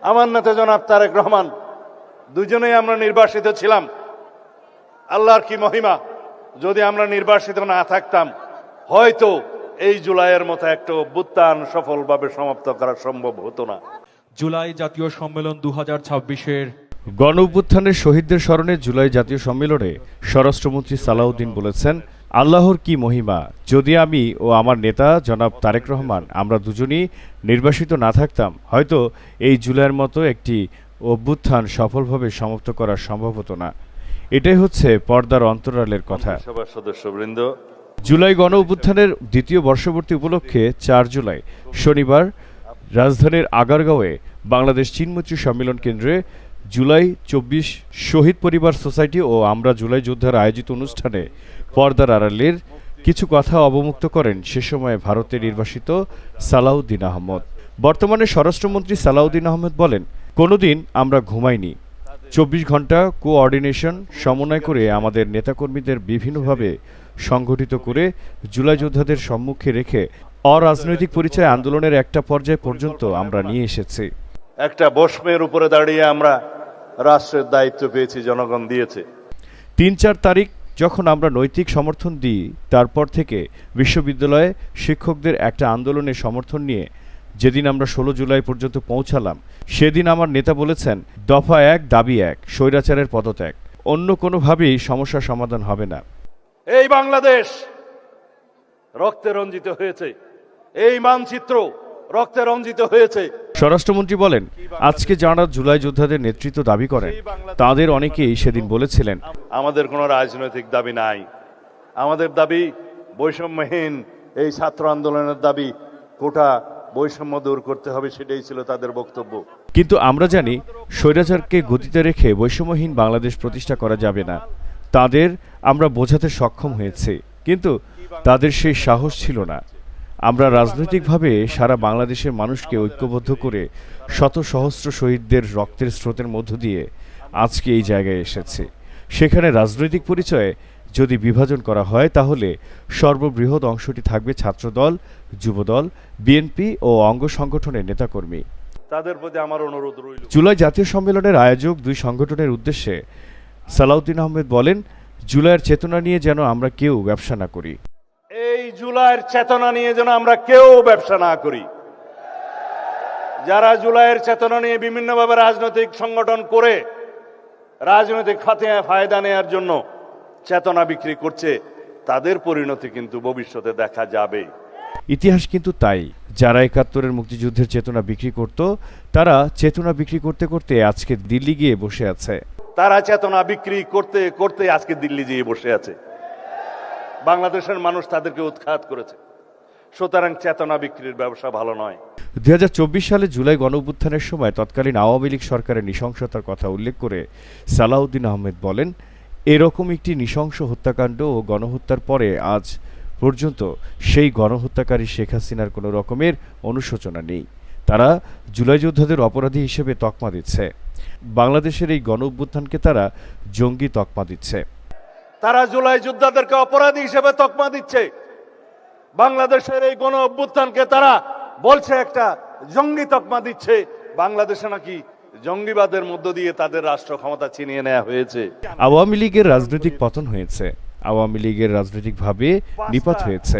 আমার নেতা জনাব তারেক রহমান, দুজনেই আমরা নির্বাসিত ছিলাম। আল্লাহর কি মহিমা, যদি আমরা নির্বাসিত না থাকতাম হয়তো এই জুলাইয়ের মতো একটা অভ্যুত্থান সফলভাবে সমাপ্ত করা সম্ভব হতো না। জুলাই জাতীয় সম্মেলন 2026-এর গণ অভ্যুত্থানের শহীদদের স্মরণে জুলাই জাতীয় সম্মেলনে স্বরাষ্ট্রমন্ত্রী সালাউদ্দিন বলেছেন, আল্লাহর কি মহিমা, যদি আমি ও আমার নেতা জনাব তারেক রহমান আমরা দুজনই নির্বাসিত না থাকতাম হয়তো এই জুলাইয়ের মতো একটি অভ্যুত্থান সফলভাবে সমাপ্ত করা সম্ভব হতো না। এটাই হচ্ছে পর্দার অন্তরালের কথা। সবার সদস্যবৃন্দ, জুলাই গণ অভ্যুত্থানের দ্বিতীয় বর্ষপূর্তি উপলক্ষে 4 জুলাই শনিবার রাজধানীর আগারগাঁওয়ে বাংলাদেশ চীন মৈত্রী সম্মেলন কেন্দ্রে জুলাই 24 শহীদ পরিবার সোসাইটি ও আমরা জুলাই যোদ্ধার আয়োজিত অনুষ্ঠানে পর্দার আড়ালের কিছু কথা অবমুক্ত করেন সে সময় ভারতে নির্বাসিত সালাউদ্দিন আহমদ। বর্তমানে স্বরাষ্ট্রমন্ত্রী সালাউদ্দিন আহমদ বলেন, কোনোদিন আমরা ঘুমাইনি। 24 ঘন্টা কোঅর্ডিনেশন সমন্বয় করে আমাদের নেতাকর্মীদের বিভিন্নভাবে সংগঠিত করে জুলাই যোদ্ধাদের সম্মুখে রেখে অরাজনৈতিক পরিচয় আন্দোলনের একটা পর্যায় পর্যন্ত আমরা নিয়ে এসেছি। একটা বস্মের উপরে দাঁড়িয়ে আমরা রাষ্ট্রের দায়িত্ব পেয়েছি, জনগণ দিয়েছে। 3-4 তারিখ যখন আমরা নৈতিক সমর্থন দিই, তারপর থেকে বিশ্ববিদ্যালয়ে শিক্ষকদের একটা আন্দোলনের সমর্থন নিয়ে যেদিন আমরা 16 জুলাই পর্যন্ত পৌঁছালাম, সেদিন আমার নেতা বলেছেন, দফা 1 দাবি 1, স্বৈরাচারের পদত্যাগ। অন্য কোনোভাবেই সমস্যার সমাধান হবে না। এই বাংলাদেশ রক্তে রঞ্জিত হয়েছে, এই মানচিত্র রক্তে রঞ্জিত হয়েছে। স্বরাষ্ট্রমন্ত্রী বলেন, আজকে যাঁরা জুলাই যোদ্ধাদের নেতৃত্ব দাবি করেন তাদের অনেকেই সেদিন বলেছিলেন, আমাদের কোনো রাজনৈতিক দাবি নাই, আমাদের দাবি বৈষম্যহীন এই ছাত্র আন্দোলনের দাবি, কোটা বৈষম্য দূর করতে হবে, সেটাই ছিল তাদের বক্তব্য। কিন্তু আমরা জানি স্বৈরাচারকে গতিতে রেখে বৈষম্যহীন বাংলাদেশ প্রতিষ্ঠা করা যাবে না। তাদের আমরা বোঝাতে সক্ষম হয়েছি, কিন্তু তাদের সেই সাহস ছিল না। আমরা রাজনৈতিকভাবে সারা বাংলাদেশের মানুষকে ঐক্যবদ্ধ করে শত সহস্র শহীদদের রক্তের স্রোতের মধ্য দিয়ে আজকে এই জায়গায় এসেছি। সেখানে রাজনৈতিক পরিচয়ে যদি বিভাজন করা হয় তাহলে সর্ববৃহৎ অংশটি থাকবে ছাত্রদল, যুবদল, বিএনপি ও অঙ্গ সংগঠনের নেতাকর্মী। তাদের প্রতি আমার অনুরোধ রইল। জুলাই জাতীয় সম্মেলনের আয়োজক দুই সংগঠনের উদ্দেশ্যে সালাউদ্দিন আহমেদ বলেন, জুলাইয়ের চেতনা নিয়ে যেন আমরা কেউ ব্যবসা না করি। এই জুলাইয়ের চেতনা নিয়ে যেন আমরা কেউ ব্যবসা না করি। যারা জুলাইয়ের চেতনা নিয়ে বিভিন্নভাবে রাজনৈতিক সংগঠন করে রাজনৈতিক ফায়দা নেয়ার জন্য চেতনা বিক্রি করছে, তাদের পরিণতি কিন্তু ভবিষ্যতে দেখা যাবে। ইতিহাস কিন্তু তাই, যারা 71-এর মুক্তিযুদ্ধের চেতনা বিক্রি করত তারা চেতনা বিক্রি করতে করতে আজকে দিল্লি গিয়ে বসে আছে। তারা চেতনা বিক্রি করতে করতে আজকে দিল্লি গিয়ে বসে আছে। বাংলাদেশের মানুষ তাদেরকে উৎখাত করেছে। সুতরাং চেতনা বিক্রির ব্যবসা ভালো নয়। 2024 সালে জুলাই গণঅভ্যুত্থানের সময় তৎকালীন আওয়ামী লীগ সরকারের নৃশংসতার কথা উল্লেখ করে সালাউদ্দিন আহমেদ বলেন, এরকম একটি নৃশংস হত্যাকাণ্ড ও গণহত্যার পরে আজ পর্যন্ত সেই গণহত্যাকারী শেখ হাসিনার কোনো রকমের অনুশোচনা নেই। তারা জুলাই যোদ্ধাদের অপরাধী হিসেবে তকমা দিচ্ছে। বাংলাদেশের এই গণঅভ্যুত্থানকে তারা জঙ্গি তকমা দিচ্ছে। তারা জুলাই যোদ্ধাদেরকে অপরাধী হিসেবে তকমা দিচ্ছে। বাংলাদেশের এই গণ অভ্যুত্থানকে তারা বলছে একটা জঙ্গি তকমা দিচ্ছে। বাংলাদেশে নাকি জঙ্গিবাদের মধ্য দিয়ে তাদের রাষ্ট্র ক্ষমতা ছিনিয়ে নেওয়া হয়েছে। আওয়ামী লীগের রাজনৈতিক পতন হয়েছে, আওয়ামী লীগের রাজনৈতিকভাবে নিপাত হয়েছে,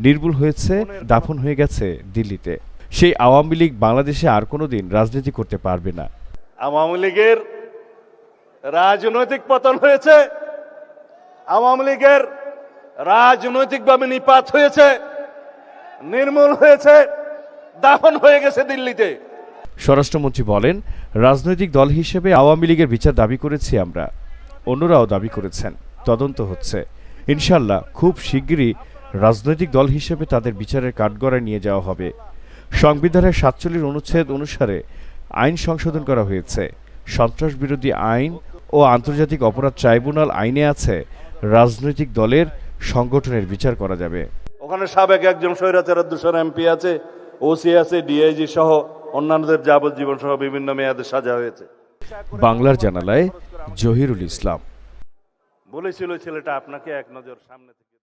নির্মূল হয়েছে, দাফন হয়ে গেছে দিল্লিতে। সেই আওয়ামী লীগ বাংলাদেশে আর কোনোদিন রাজনীতি করতে পারবে না। আওয়ামী লীগের রাজনৈতিক পতন হয়েছে, আওয়ামী লীগের রাজনৈতিকভাবে নিপাত হয়েছে, নির্মূল হয়েছে, দাফন হয়ে গেছে দিল্লিতে। স্বরাষ্ট্রমন্ত্রী বলেন, রাজনৈতিক দল হিসেবে আওয়ামী লীগের বিচার দাবি করেছি আমরা, অন্যরাও দাবি করেছেন, তদন্ত হচ্ছে। ইনশাল্লাহ খুব শিগগিরই রাজনৈতিক দল হিসেবে তাদের বিচারের কাঠগড়ায় নিয়ে যাওয়া হবে। সংবিধানের 47 অনুচ্ছেদ অনুসারে আইন সংশোধন করা হয়েছে। সন্ত্রাস বিরোধী আইন ও আন্তর্জাতিক অপরাধ ট্রাইব্যুনাল আইনে আছে রাজনৈতিক দলের সংগঠনের বিচার করা যাবে। ওখানে সাবেক একজন স্বৈরাচারের দূষণ এমপি আছে, ওসি আছে, ডিআইজি সহ অন্যান্যদের যাবজ্জীবন সহ বিভিন্ন মেয়াদে সাজা হয়েছে। বাংলার জানালায় জহিরুল ইসলাম। বলেছিল ছেলেটা আপনাকে এক নজর সামনে থেকে